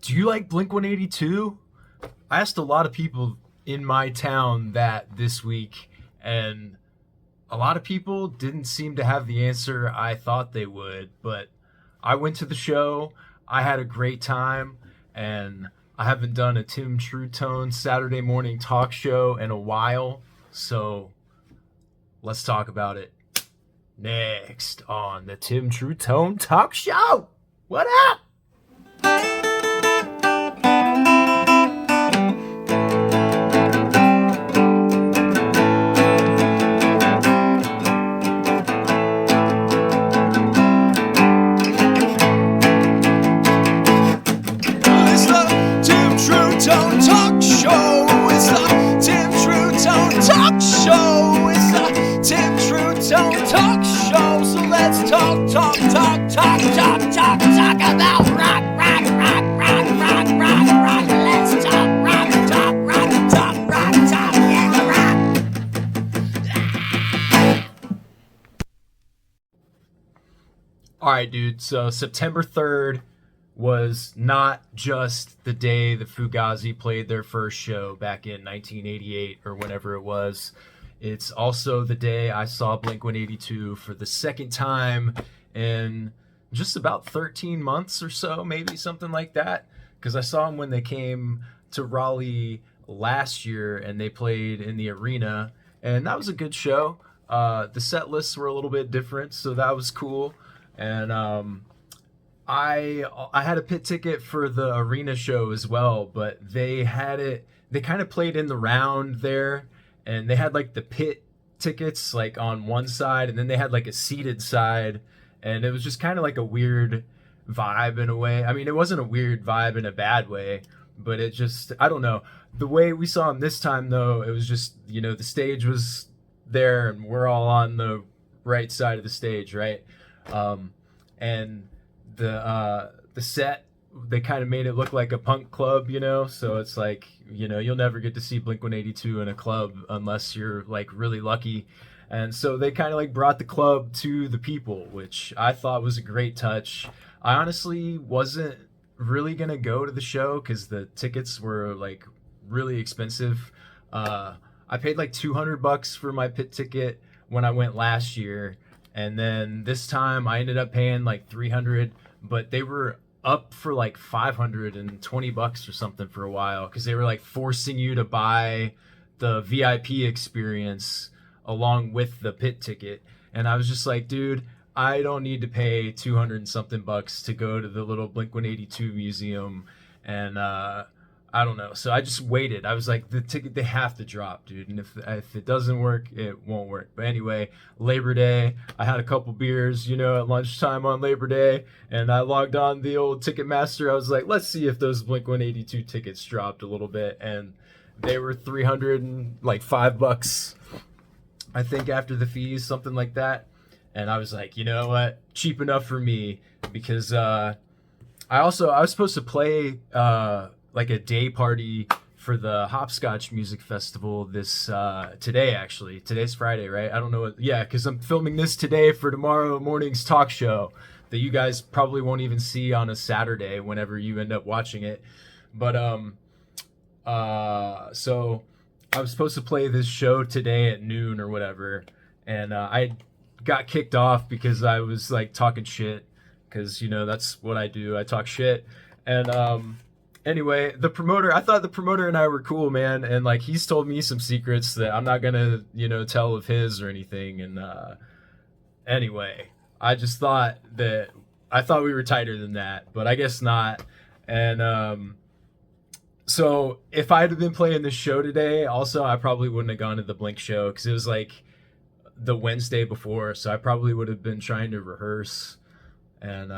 Do you like Blink-182? I asked a lot of people in my town that this week, and a lot of people didn't seem to have the answer I thought they would. But I went to the show, I had a great time, and I haven't done a Tim True Tone Saturday morning talk show in a while, so let's talk about it next on the Tim True Tone Talk Show. What up? All right, dude. So September 3rd was not just the day the Fugazi played their first show back in 1988 or whenever it was. It's also the day I saw Blink-182 for the second time in just about 13 months or so, maybe something like that. Because I saw them when they came to Raleigh last year and they played in the arena, and that was a good show. The set lists were a little bit different, so that was cool. And I had a pit ticket for the arena show as well, but they kind of played in the round there, and they had like the pit tickets like on one side, and then they had like a seated side, and it was just kind of like a weird vibe in a way. I mean, it wasn't a weird vibe in a bad way, but it just, I don't know. The way we saw them this time though, it was just, the stage was there and we're all on the right side of the stage, right? And the set, they kind of made it look like a punk club, so it's like, you'll never get to see Blink-182 in a club unless you're like really lucky. And so they kind of like brought the club to the people, which I thought was a great touch. I honestly wasn't really gonna go to the show because the tickets were like really expensive. I paid like $200 for my pit ticket when I went last year, and then this time I ended up paying like $300, but they were up for like $520 or something for a while because they were like forcing you to buy the VIP experience along with the pit ticket. And I was just like, dude, I don't need to pay 200 and something bucks to go to the little Blink-182 museum. And I don't know. So I just waited. I was like, the ticket, they have to drop, dude. And if it doesn't work, it won't work. But anyway, Labor Day, I had a couple beers, at lunchtime on Labor Day. And I logged on the old Ticketmaster. I was like, let's see if those Blink-182 tickets dropped a little bit. And they were $305, I think, after the fees, something like that. And I was like, you know what? Cheap enough for me, because I was supposed to play like a day party for the Hopscotch Music Festival today, actually. Today's Friday, right? I don't know because I'm filming this today for tomorrow morning's talk show that you guys probably won't even see on a Saturday whenever you end up watching it. But so I was supposed to play this show today at noon or whatever, and I got kicked off because I was like talking shit, because that's what I do. I talk shit. And anyway, I thought the promoter and I were cool, man, and like he's told me some secrets that I'm not gonna tell of his or anything. And anyway, I thought we were tighter than that, but I guess not. And so if I'd have been playing this show today, also I probably wouldn't have gone to the Blink show because it was like the Wednesday before, so I probably would have been trying to rehearse and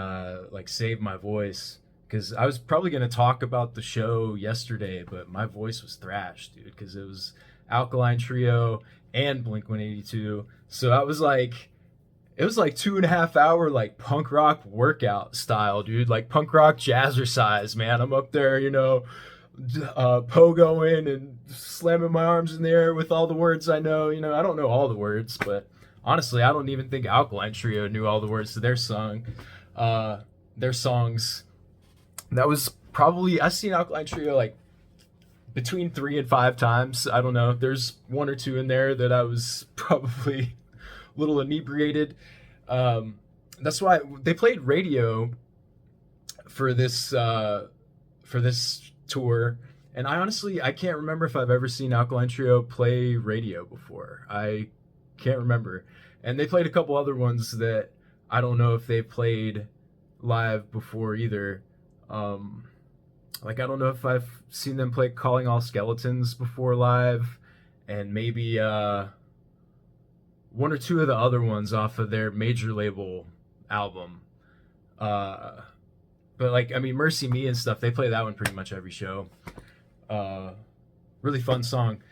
like save my voice, because I was probably going to talk about the show yesterday, but my voice was thrashed, dude, because it was Alkaline Trio and Blink-182. So it was like 2.5 hour like punk rock workout style, dude, like punk rock jazzercise, man. I'm up there, pogoing and slamming my arms in the air with all the words I know. I don't know all the words, but honestly, I don't even think Alkaline Trio knew all the words to their songs. That was probably I've seen Alkaline Trio like between 3 and 5 times. I don't know. There's one or two in there that I was probably a little inebriated. That's why they played radio for this tour, and I can't remember if I've ever seen Alkaline Trio play radio before. I can't remember. And they played a couple other ones that I don't know if they played live before either. Like I don't know if I've seen them play Calling All Skeletons before live, and maybe one or two of the other ones off of their major label album. But like I mean, Mercy Me and stuff, they play that one pretty much every show. Really fun song.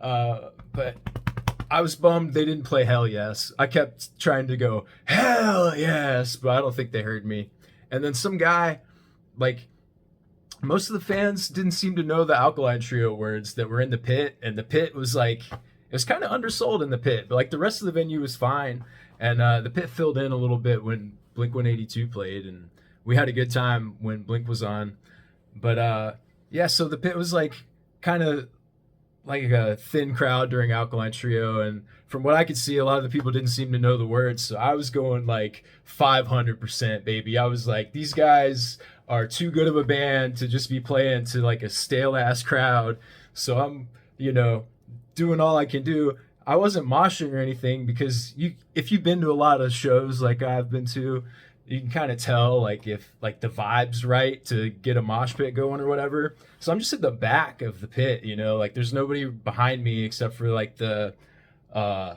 But I was bummed they didn't play Hell Yes. I kept trying to go Hell Yes, but I don't think they heard me. And then some guy, like, most of the fans didn't seem to know the Alkaline Trio words that were in the pit, and the pit was like, it was kind of undersold in the pit, but like the rest of the venue was fine, and the pit filled in a little bit when blink-182 played, and we had a good time when Blink was on. But yeah, so the pit was like kind of like a thin crowd during Alkaline Trio, and from what I could see, a lot of the people didn't seem to know the words, so I was going like 500%, baby. I was like, these guys are too good of a band to just be playing to like a stale ass crowd, so I'm, doing all I can do. I wasn't moshing or anything, because if you've been to a lot of shows like I've been to, you can kind of tell like if like the vibe's right to get a mosh pit going or whatever. So I'm just at the back of the pit, like there's nobody behind me except for like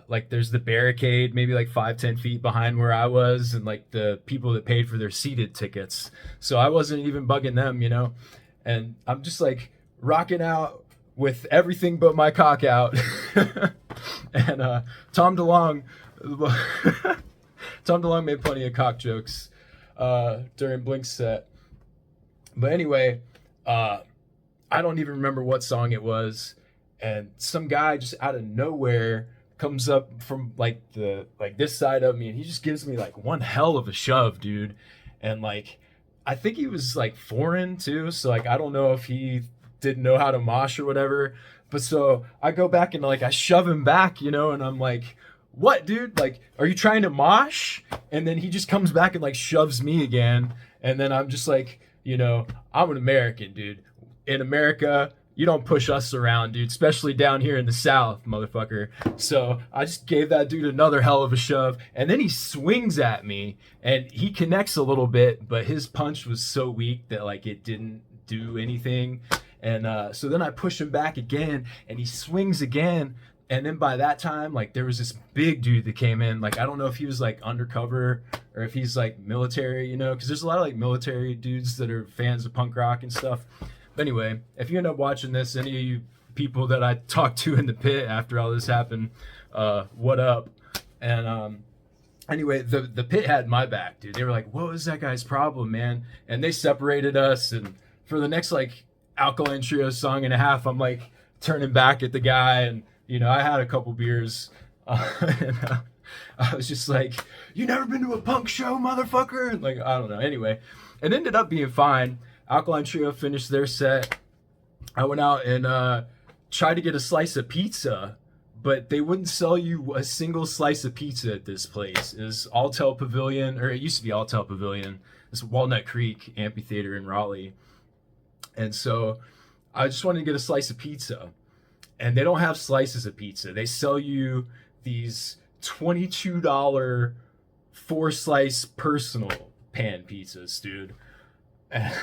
like there's the barricade maybe like 5-10 feet behind where I was, and like the people that paid for their seated tickets. So I wasn't even bugging them, and I'm just like rocking out with everything but my cock out. And Tom DeLonge made plenty of cock jokes during Blink's set. But anyway, I don't even remember what song it was, and some guy just out of nowhere comes up from like this side of me, and he just gives me like one hell of a shove, dude. And like I think he was like foreign too, so like I don't know if he didn't know how to mosh or whatever. But so I go back and like I shove him back, and I'm like, what, dude? Like, are you trying to mosh? And then he just comes back and like shoves me again. And then I'm just like, I'm an American, dude. In America, you don't push us around, dude, especially down here in the South, motherfucker. So I just gave that dude another hell of a shove. And then he swings at me and he connects a little bit, but his punch was so weak that like it didn't do anything. And so then I push him back again and he swings again. And then by that time, like there was this big dude that came in. Like I don't know if he was like undercover or if he's like military, because there's a lot of like military dudes that are fans of punk rock and stuff. But anyway, if you end up watching this, any of you people that I talked to in the pit after all this happened, what up? And anyway, the pit had my back, dude. They were like, what was that guy's problem, man? And they separated us. And for the next like Alkaline Trio song and a half, I'm like turning back at the guy, and I had a couple beers, and I was just like, you never been to a punk show, motherfucker? And like, I don't know. Anyway, it ended up being fine. Alkaline Trio finished their set. I went out and tried to get a slice of pizza, but they wouldn't sell you a single slice of pizza at this place. It was Altel Pavilion, or it used to be Altel Pavilion. It's Walnut Creek Amphitheater in Raleigh. And so I just wanted to get a slice of pizza. And they don't have slices of pizza. They sell you these $22 4-slice personal pan pizzas, dude. And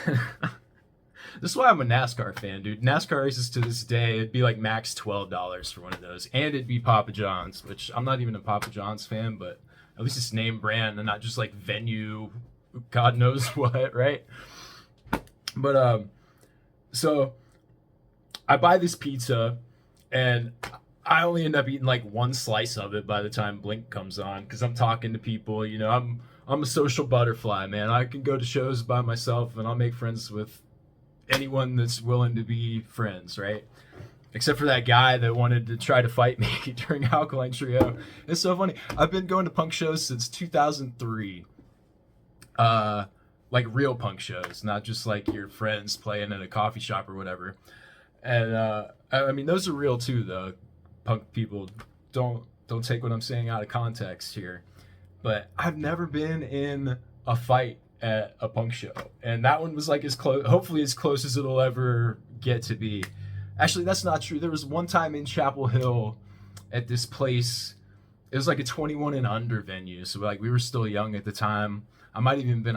this is why I'm a NASCAR fan, dude. NASCAR races to this day, it'd be like max $12 for one of those. And it'd be Papa John's, which I'm not even a Papa John's fan, but at least it's name brand and not just like venue, God knows what, right? But so I buy this pizza, and I only end up eating like one slice of it by the time Blink comes on, because I'm talking to people. I'm a social butterfly, man. I can go to shows by myself, and I'll make friends with anyone that's willing to be friends, right? Except for that guy that wanted to try to fight me during Alkaline Trio. It's so funny. I've been going to punk shows since 2003. like real punk shows, not just like your friends playing in a coffee shop or whatever. And I mean, those are real too, though. Punk people, don't take what I'm saying out of context here. But I've never been in a fight at a punk show, and that one was like as close, hopefully as close as it'll ever get to be. Actually, that's not true. There was one time in Chapel Hill at this place. It was like a 21 and under venue, so like we were still young at the time. I might have even been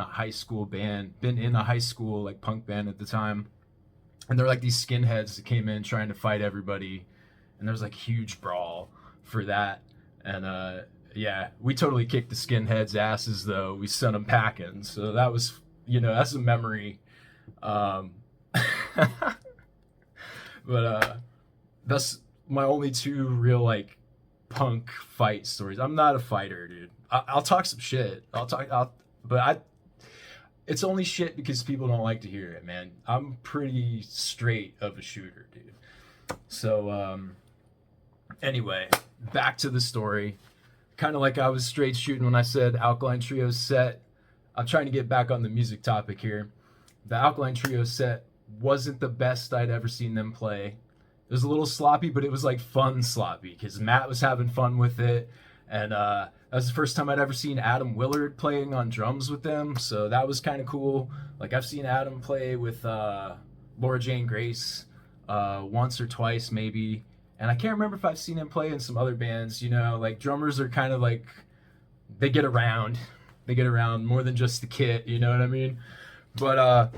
been in a high school like punk band at the time. And there were like these skinheads that came in trying to fight everybody, and there was like huge brawl for that. And yeah, we totally kicked the skinheads' asses though. We sent them packing, so that was, that's a memory. Um, but that's my only two real like punk fight stories. I'm not a fighter, dude. I'll talk some shit. It's only shit because people don't like to hear it, man. I'm pretty straight of a shooter, dude. So, anyway, back to the story. Kind of like I was straight shooting when I said Alkaline Trio set. I'm trying to get back on the music topic here. The Alkaline Trio set wasn't the best I'd ever seen them play. It was a little sloppy, but it was like fun sloppy because Matt was having fun with it. And that was the first time I'd ever seen Adam Willard playing on drums with them. So that was kind of cool. Like I've seen Adam play with Laura Jane Grace once or twice maybe. And I can't remember if I've seen him play in some other bands. Like drummers are kind of like, they get around. They get around more than just the kit, you know what I mean? But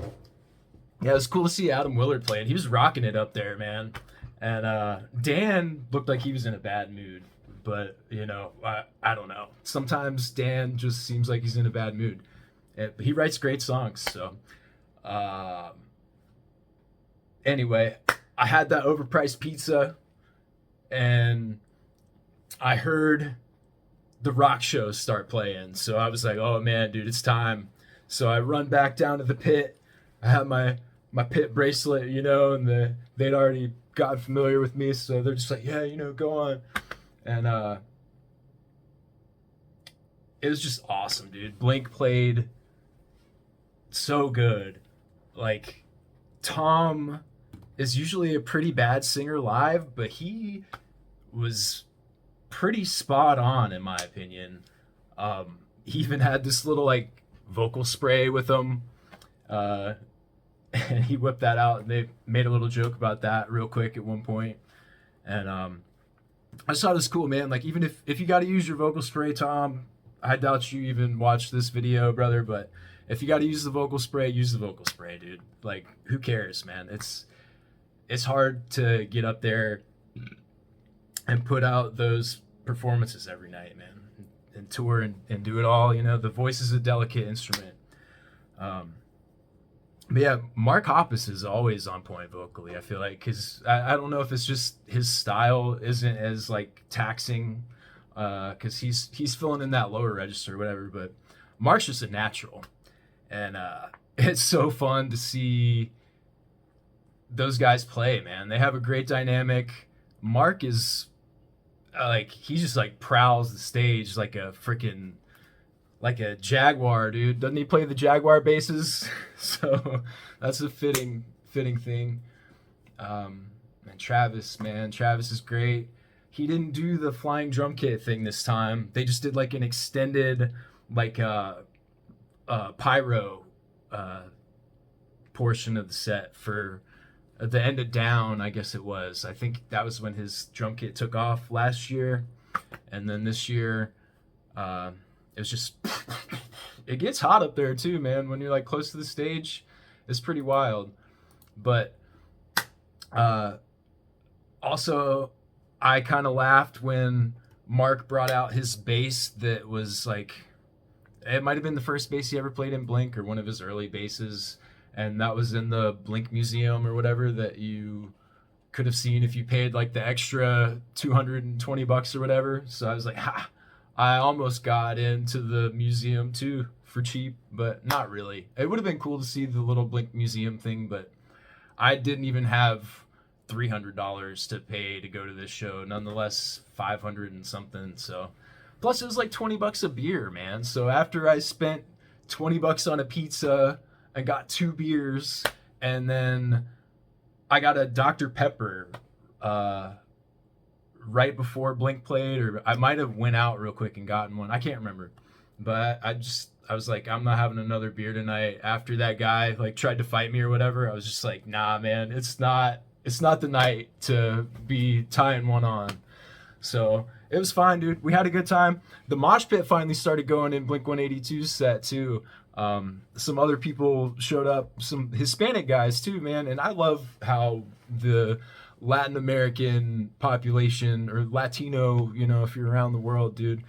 yeah, it was cool to see Adam Willard play. And he was rocking it up there, man. And Dan looked like he was in a bad mood. But, I don't know. Sometimes Dan just seems like he's in a bad mood. He writes great songs, so. Anyway, I had that overpriced pizza, and I heard the rock shows start playing. So I was like, oh, man, dude, it's time. So I run back down to the pit. I have my pit bracelet, and they'd already gotten familiar with me. So they're just like, yeah, go on. And it was just awesome, dude. Blink played so good. Like, Tom is usually a pretty bad singer live, but he was pretty spot on, in my opinion. He even had this little, like, vocal spray with him. And he whipped that out, and they made a little joke about that real quick at one point. And I just thought it was cool, man. Like, even if you got to use your vocal spray, Tom, I doubt you even watched this video, brother, but if you got to use the vocal spray, use the vocal spray, dude. Like, who cares, man? It's hard to get up there and put out those performances every night, man, and tour and do it all. The voice is a delicate instrument. But yeah, Mark Hoppus is always on point vocally, I feel like, because I don't know if it's just his style isn't as, like, taxing, because he's filling in that lower register or whatever, but Mark's just a natural. And it's so fun to see those guys play, man. They have a great dynamic. Mark is, he just, like, prowls the stage like a freaking... like a Jaguar, dude. Doesn't he play the Jaguar basses? So that's a fitting thing. And Travis, man. Travis is great. He didn't do the flying drum kit thing this time. They just did like an extended, like, pyro portion of the set for the end of Down, I guess it was. I think that was when his drum kit took off last year. And then this year, it was just, it gets hot up there too, man. When you're like close to the stage, it's pretty wild. But also, I kind of laughed when Mark brought out his bass that was like, it might have been the first bass he ever played in Blink or one of his early basses. And that was in the Blink Museum or whatever that you could have seen if you paid like the extra $220 or whatever. So I was like, ha. I almost got into the museum too for cheap, but not really. It would have been cool to see the little Blink Museum thing, but I didn't even have $300 to pay to go to this show. Nonetheless, 500 and something. So, plus it was like $20 a beer, man. So after I spent $20 on a pizza and got 2 beers, and then I got a Dr. Pepper right before Blink played, or I might have went out real quick and gotten one. I can't remember, but I was like, I'm not having another beer tonight. After that guy like tried to fight me or whatever, I was just like, nah, man, it's not the night to be tying one on. So it was fine, dude. We had a good time. The mosh pit finally started going in Blink-182's set too. Some other people showed up, some Hispanic guys too, man. And I love how the Latin American population, or Latino, you know, if you're around the world, dude,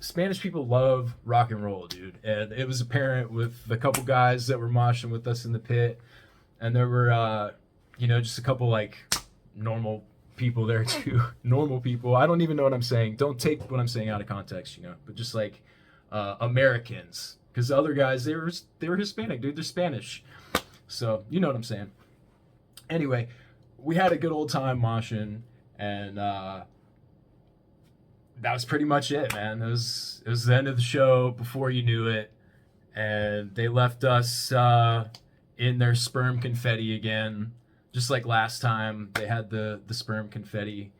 Spanish people love rock and roll, dude. And it was apparent with the couple guys that were moshing with us in the pit. And there were, you know, just a couple like normal people there too. Normal people. I don't even know what I'm saying. Don't take what I'm saying out of context, you know, but just like Americans. Because the other guys, they were Hispanic, dude. They're Spanish. So, you know what I'm saying. Anyway, we had a good old time moshing, and that was pretty much it, man. It was the end of the show before you knew it, and they left us in their sperm confetti again, just like last time. They had the sperm confetti,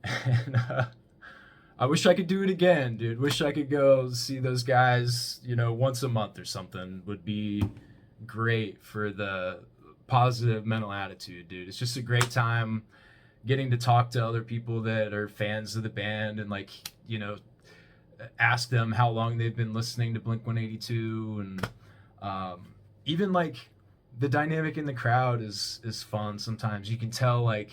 and I wish I could do it again, dude. Wish I could go see those guys, you know, once a month or something. Would be great for the positive mental attitude, dude. It's just a great time getting to talk to other people that are fans of the band and, like, you know, ask them how long they've been listening to Blink-182, and even like the dynamic in the crowd is fun sometimes. You can tell like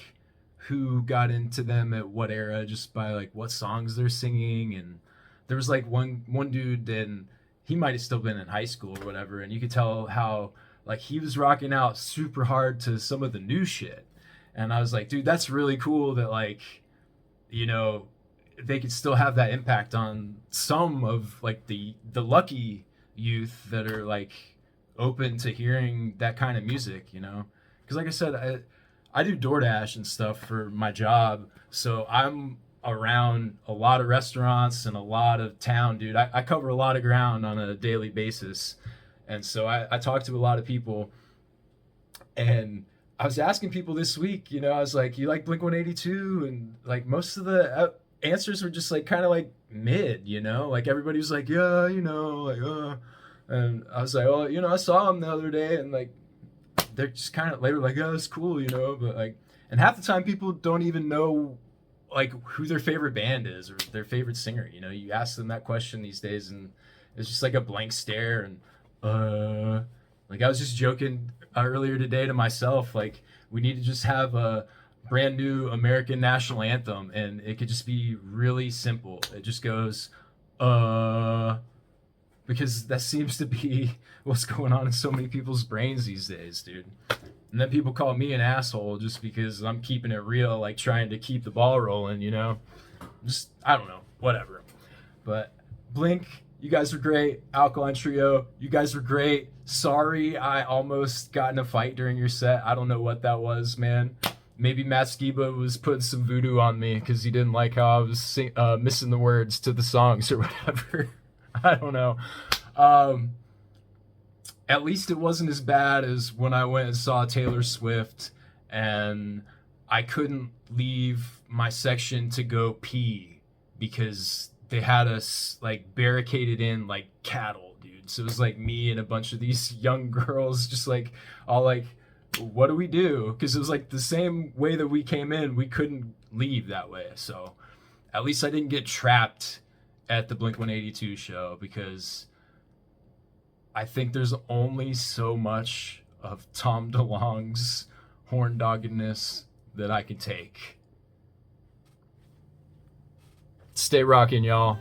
who got into them at what era just by like what songs they're singing. And there was like one dude, and he might have still been in high school or whatever, and you could tell how like he was rocking out super hard to some of the new shit. And I was like, dude, that's really cool that, like, you know, they could still have that impact on some of like the lucky youth that are like open to hearing that kind of music, you know? Because like I said, I do DoorDash and stuff for my job, so I'm around a lot of restaurants and a lot of town, dude. I cover a lot of ground on a daily basis, and so I talk to a lot of people. And I was asking people this week, you know, I was like, you like Blink-182? And like most of the answers were just like kind of like mid, you know, like everybody was like, yeah, you know, like, and I was like, oh, you know, I saw them the other day, and like they're just kind of, they were like, oh, it's cool, you know, but like, and half the time people don't even know like who their favorite band is or their favorite singer, you know. You ask them that question these days, and it's just like a blank stare. And like I was just joking earlier today to myself, like we need to just have a brand new American national anthem, and it could just be really simple. It just goes because that seems to be what's going on in so many people's brains these days, dude. And then people call me an asshole just because I'm keeping it real, like trying to keep the ball rolling, you know. Just, I don't know, whatever. But Blink, you guys were great. Alkaline Trio, you guys were great. Sorry I almost got in a fight during your set. I don't know what that was, man. Maybe Matt Skiba was putting some voodoo on me because he didn't like how I was missing the words to the songs or whatever. I don't know. At least it wasn't as bad as when I went and saw Taylor Swift and I couldn't leave my section to go pee because they had us like barricaded in like cattle, dude. So it was like me and a bunch of these young girls just like all like, what do we do? Because it was like the same way that we came in, we couldn't leave that way. So at least I didn't get trapped at the Blink-182 show, because I think there's only so much of Tom DeLonge's horn doggedness that I can take. Stay rocking, y'all.